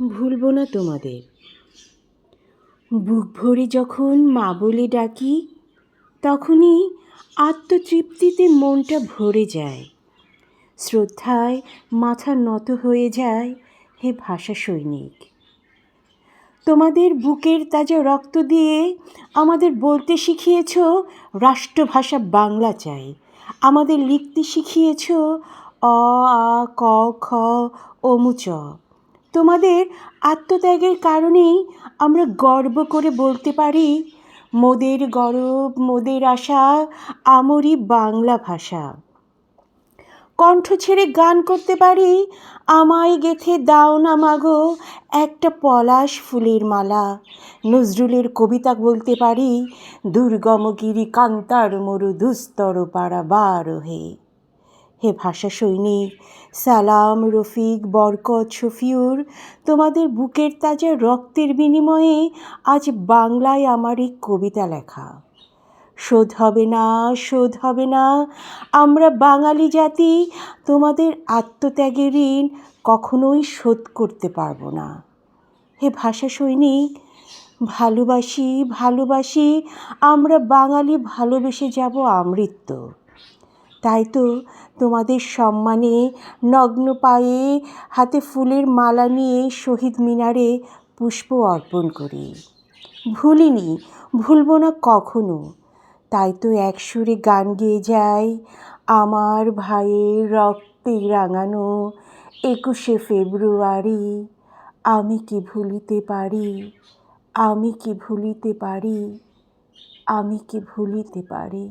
ভুলব না তোমাদের। বুক ভরে যখন মা বলে ডাকি, তখনই আত্মতৃপ্তিতে মনটা ভরে যায়, শ্রদ্ধায় মাথা নত হয়ে যায়। হে ভাষা সৈনিক, তোমাদের বুকের তাজা রক্ত দিয়ে আমাদের বলতে শিখিয়েছ রাষ্ট্রভাষা বাংলা চাই। আমাদের লিখতে শিখিয়েছ অ আ ক খ অমুচ। তোমাদের আত্মত্যাগের কারণেই আমরা গর্ব করে বলতে পারি, মোদের গরব মোদের আশা, আমরি বাংলা ভাষা। কণ্ঠ ছেড়ে গান করতে পারি, আমায় গেথে দাও না মাগো একটা পলাশ ফুলের মালা। নজরুলের কবিতা বলতে পারি, দুর্গম গিরি কান্তার মরু দুস্তর পারাবার হে। হে ভাষা সৈনিক, সালাম, রফিক, বরকত, শফিউর, তোমাদের বুকের তাজা রক্তের বিনিময়ে আজ বাংলায় আমার এই কবিতা লেখা। শোধ হবে না, শোধ হবে না, আমরা বাঙালি জাতি তোমাদের আত্মত্যাগের ঋণ কখনোই শোধ করতে পারবো না। হে ভাষা সৈনিক, ভালোবাসি ভালোবাসি, আমরা বাঙালি ভালোবেসে যাব আমৃত্য। তাই তো তোমাদের সম্মানে নগ্ন পায়ে হাতে ফুলের মালা নিয়ে শহীদ মিনারে পুষ্প অর্পণ করি। ভুলিনি, ভুলব না কখনো। তাই তো এক সুরে গান গেয়ে যাই, আমার ভাইয়ের রক্তে রাঙানো ২১শে ফেব্রুয়ারি। আমি কি ভুলিতে পারি, আমি কি ভুলিতে পারি, আমি কি ভুলিতে পারি।